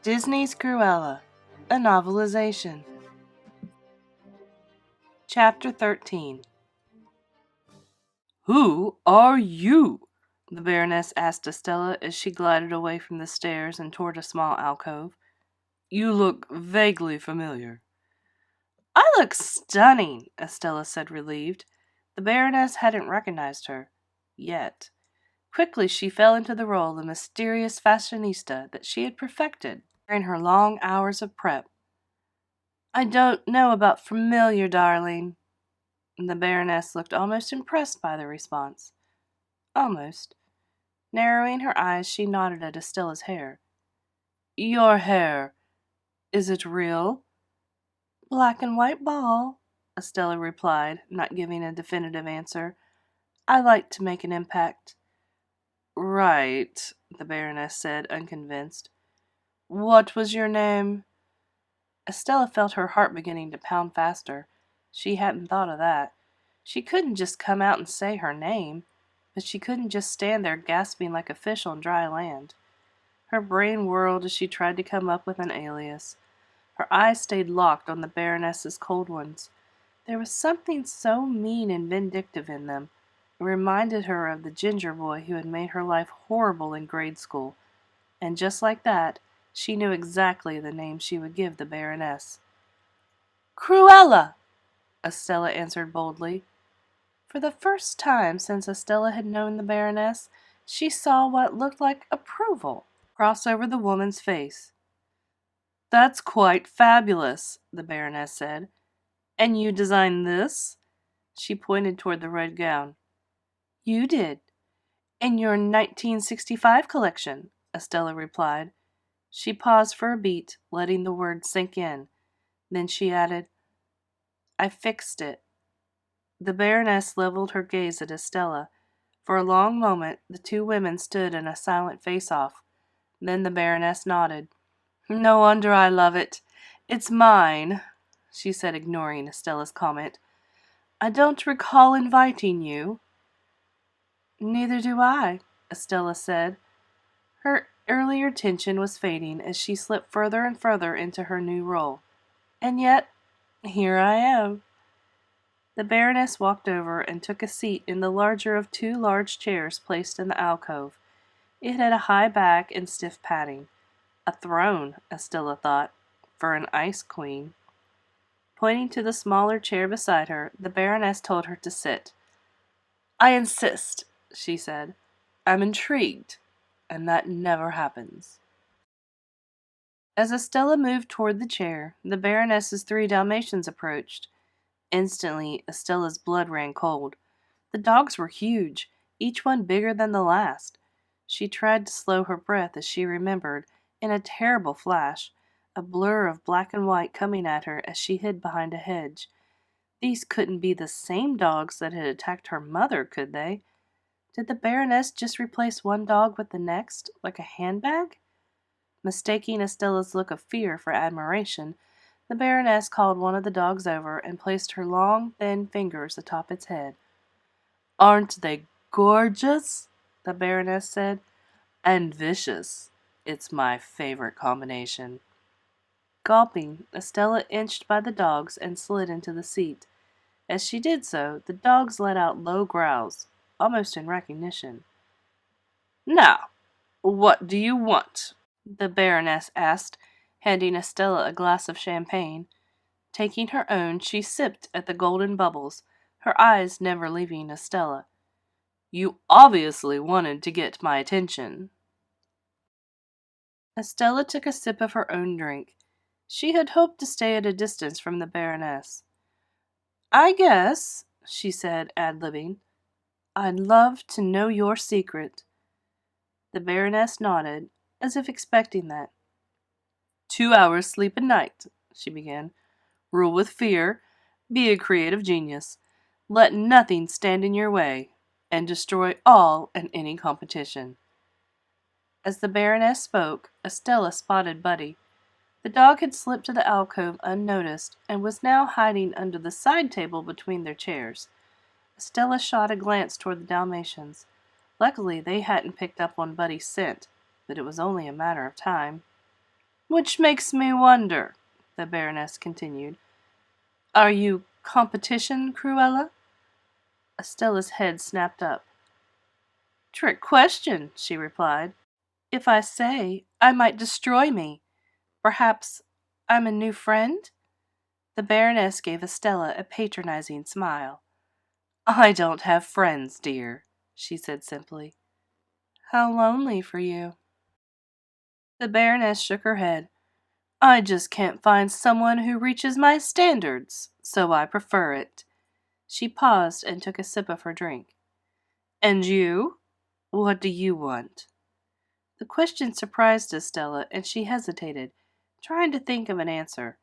Disney's Cruella, a novelization. Chapter 13. "Who are you?" the Baroness asked Estella as she glided away from the stairs and toward a small alcove. "You look vaguely familiar." "I look stunning," Estella said, relieved. The Baroness hadn't recognized her. Yet. Quickly she fell into the role of mysterious fashionista that she had perfected during her long hours of prep. "I don't know about familiar, darling." The Baroness looked almost impressed by the response. Almost. Narrowing her eyes, she nodded at Estella's hair. "Your hair. Is it real?" "Black and white ball," Estella replied, not giving a definitive answer. "I like to make an impact." "Right," the Baroness said, unconvinced. "What was your name?" Estella felt her heart beginning to pound faster. She hadn't thought of that. She couldn't just come out and say her name, but she couldn't just stand there gasping like a fish on dry land. Her brain whirled as she tried to come up with an alias. Her eyes stayed locked on the Baroness's cold ones. There was something so mean and vindictive in them. It reminded her of the ginger boy who had made her life horrible in grade school. And just like that, she knew exactly the name she would give the Baroness. "Cruella!" Estella answered boldly. For the first time since Estella had known the Baroness, she saw what looked like approval cross over the woman's face. "That's quite fabulous," the Baroness said. "And you designed this?" She pointed toward the red gown. "You did. In your 1965 collection," Estella replied. She paused for a beat, letting the words sink in. Then she added, "I fixed it." The Baroness leveled her gaze at Estella. For a long moment, the two women stood in a silent face-off. Then the Baroness nodded. "No wonder I love it. It's mine," she said, ignoring Estella's comment. "I don't recall inviting you." "Neither do I," Estella said. Her earlier tension was fading as she slipped further and further into her new role. "And yet, here I am." The Baroness walked over and took a seat in the larger of two large chairs placed in the alcove. It had a high back and stiff padding. A throne, Estella thought, for an ice queen. Pointing to the smaller chair beside her, the Baroness told her to sit. "I insist," she said. "I'm intrigued, and that never happens." As Estella moved toward the chair, the Baroness's 3 Dalmatians approached. Instantly, Estella's blood ran cold. The dogs were huge, each one bigger than the last. She tried to slow her breath as she remembered, in a terrible flash, a blur of black and white coming at her as she hid behind a hedge. These couldn't be the same dogs that had attacked her mother, could they? Did the Baroness just replace one dog with the next, like a handbag? Mistaking Estella's look of fear for admiration, the Baroness called one of the dogs over and placed her long, thin fingers atop its head. "Aren't they gorgeous?" the Baroness said. "And vicious. It's my favorite combination." Gulping, Estella inched by the dogs and slid into the seat. As she did so, the dogs let out low growls, almost in recognition. "Now, what do you want?" the Baroness asked, handing Estella a glass of champagne. Taking her own, she sipped at the golden bubbles, her eyes never leaving Estella. "You obviously wanted to get my attention." Estella took a sip of her own drink. She had hoped to stay at a distance from the Baroness. "I guess," she said, ad-libbing, "I'd love to know your secret." The Baroness nodded, as if expecting that. 2 hours sleep a night," she began. "Rule with fear. Be a creative genius. Let nothing stand in your way, and destroy all and any competition." As the Baroness spoke, Estella spotted Buddy. The dog had slipped to the alcove unnoticed, and was now hiding under the side table between their chairs. Estella shot a glance toward the Dalmatians. Luckily, they hadn't picked up on Buddy's scent, but it was only a matter of time. Which makes me wonder, the Baroness continued. Are you competition, Cruella? Estella's head snapped up. Trick question, she replied. If I say, I might destroy me. Perhaps I'm a new friend? The Baroness gave Estella a patronizing smile. I don't have friends, dear, she said simply. How lonely for you. The Baroness shook her head. I just can't find someone who reaches my standards, so I prefer it. She paused and took a sip of her drink. And you? What do you want? The question surprised Estella, and she hesitated, trying to think of an answer.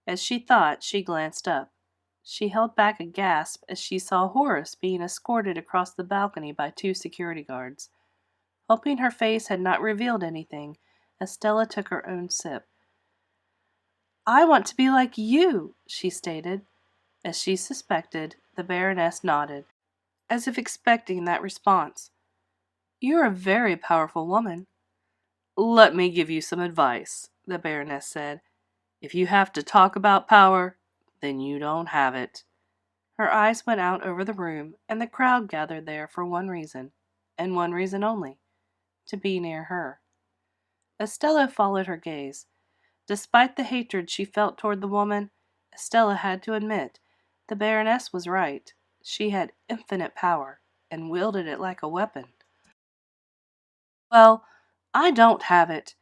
As she thought, she glanced up. She held back a gasp as she saw Horace being escorted across the balcony by 2 security guards. Hoping her face had not revealed anything, Estella took her own sip. I want to be like you, she stated. As she suspected, the Baroness nodded, as if expecting that response. You're a very powerful woman. Let me give you some advice, the Baroness said. If you have to talk about power, then you don't have it. Her eyes went out over the room, and the crowd gathered there for one reason, and one reason only, to be near her. Estella followed her gaze. Despite the hatred she felt toward the woman, Estella had to admit the Baroness was right. She had infinite power, and wielded it like a weapon. Well, I don't have it,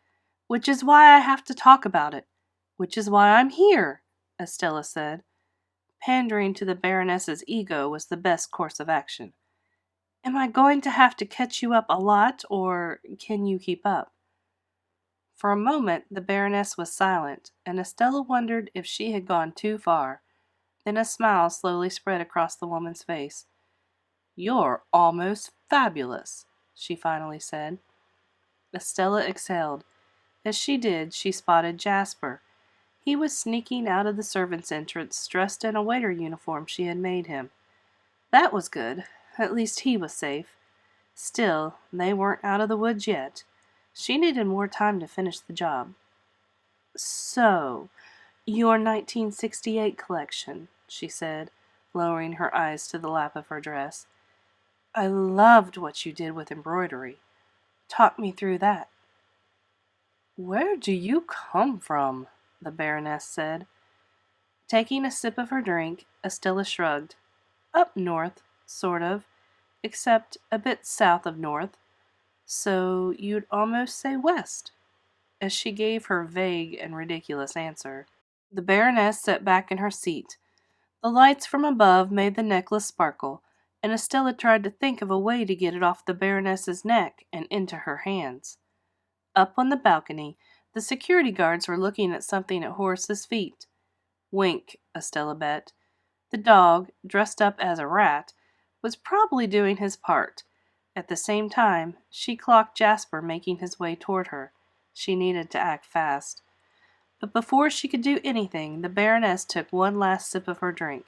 which is why I have to talk about it, which is why I'm here, Estella said. Pandering to the Baroness's ego was the best course of action. Am I going to have to catch you up a lot, or can you keep up? For a moment, the Baroness was silent, and Estella wondered if she had gone too far. Then a smile slowly spread across the woman's face. You're almost fabulous, she finally said. Estella exhaled. As she did, she spotted Jasper. He was sneaking out of the servants' entrance, dressed in a waiter uniform she had made him. That was good. At least he was safe. Still, they weren't out of the woods yet. She needed more time to finish the job. So, your 1968 collection, she said, lowering her eyes to the lap of her dress. I loved what you did with embroidery. Talk me through that. Where do you come from? The Baroness said. Taking a sip of her drink, Estella shrugged. Up north, sort of, except a bit south of north. So you'd almost say west, as she gave her vague and ridiculous answer. The Baroness sat back in her seat. The lights from above made the necklace sparkle, and Estella tried to think of a way to get it off the Baroness's neck and into her hands. Up on the balcony, the security guards were looking at something at Horace's feet. Wink, Estella bet. The dog, dressed up as a rat, was probably doing his part. At the same time, she clocked Jasper making his way toward her. She needed to act fast. But before she could do anything, the Baroness took one last sip of her drink.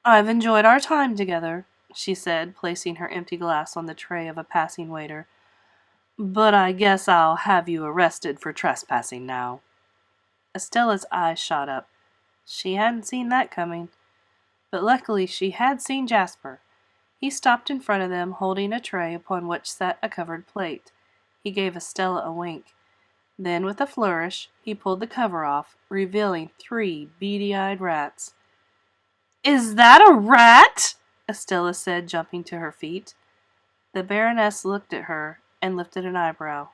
I've enjoyed our time together, she said, placing her empty glass on the tray of a passing waiter. But I guess I'll have you arrested for trespassing now. Estella's eyes shot up. She hadn't seen that coming. But luckily she had seen Jasper. He stopped in front of them, holding a tray upon which sat a covered plate. He gave Estella a wink. Then, with a flourish, he pulled the cover off, revealing 3 beady-eyed rats. Is that a rat? Estella said, jumping to her feet. The Baroness looked at her and lifted an eyebrow.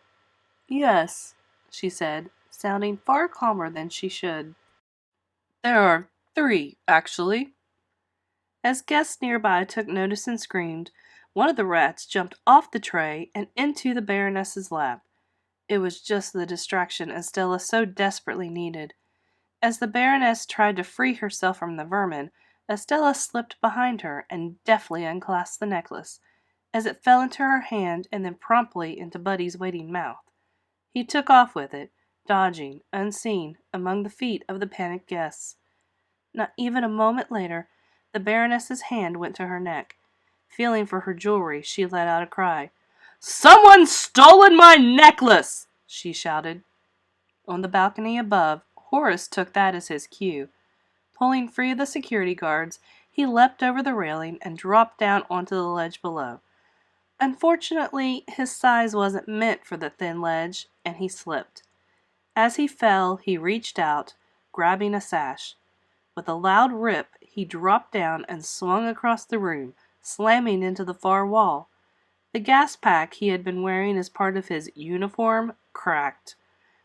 Yes, she said, sounding far calmer than she should. There are 3, actually. As guests nearby took notice and screamed, one of the rats jumped off the tray and into the Baroness's lap. It was just the distraction Estella so desperately needed. As the Baroness tried to free herself from the vermin, Estella slipped behind her and deftly unclasped the necklace, as it fell into her hand and then promptly into Buddy's waiting mouth. He took off with it, dodging, unseen, among the feet of the panicked guests. Not even a moment later, the Baroness's hand went to her neck. Feeling for her jewelry, she let out a cry. Someone's stolen my necklace! She shouted. On the balcony above, Horace took that as his cue. Pulling free of the security guards, he leapt over the railing and dropped down onto the ledge below. Unfortunately, his size wasn't meant for the thin ledge, and he slipped. As he fell, he reached out, grabbing a sash. With a loud rip, he dropped down and swung across the room, slamming into the far wall. The gas pack he had been wearing as part of his uniform cracked.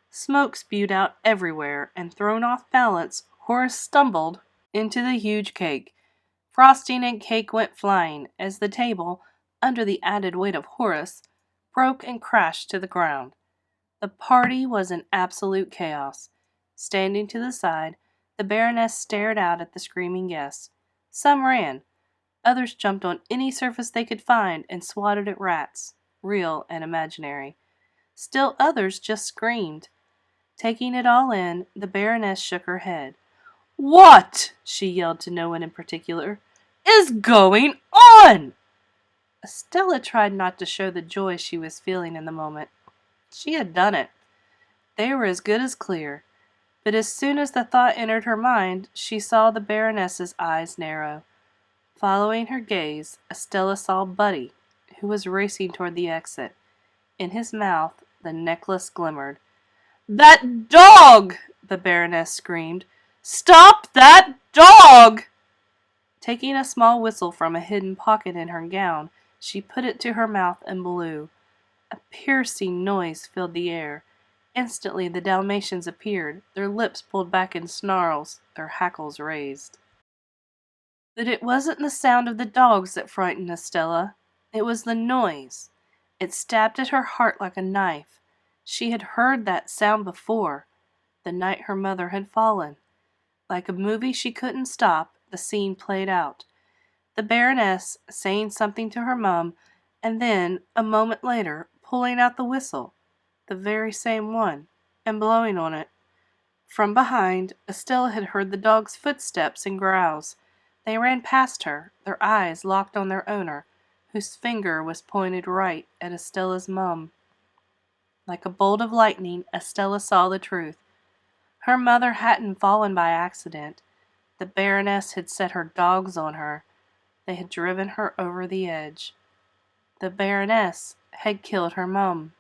Smoke spewed out everywhere, and thrown off balance, Horace stumbled into the huge cake. Frosting and cake went flying as the table, under the added weight of Horace, broke and crashed to the ground. The party was in absolute chaos. Standing to the side, the Baroness stared out at the screaming guests. Some ran. Others jumped on any surface they could find and swatted at rats, real and imaginary. Still others just screamed. Taking it all in, the Baroness shook her head. "What," she yelled to no one in particular, "is going on?" Estella tried not to show the joy she was feeling in the moment. She had done it. They were as good as clear. But as soon as the thought entered her mind, she saw the Baroness's eyes narrow. Following her gaze, Estella saw Buddy, who was racing toward the exit. In his mouth, the necklace glimmered. "That dog!" the Baroness screamed. "Stop that dog!" Taking a small whistle from a hidden pocket in her gown, she put it to her mouth and blew. A piercing noise filled the air. Instantly the Dalmatians appeared, their lips pulled back in snarls, their hackles raised. But it wasn't the sound of the dogs that frightened Estella. It was the noise. It stabbed at her heart like a knife. She had heard that sound before, the night her mother had fallen. Like a movie she couldn't stop, the scene played out. The Baroness saying something to her mum, and then, a moment later, pulling out the whistle, the very same one, and blowing on it. From behind, Estella had heard the dog's footsteps and growls. They ran past her, their eyes locked on their owner, whose finger was pointed right at Estella's mum. Like a bolt of lightning, Estella saw the truth. Her mother hadn't fallen by accident. The Baroness had set her dogs on her. They had driven her over the edge. The Baroness had killed her mum.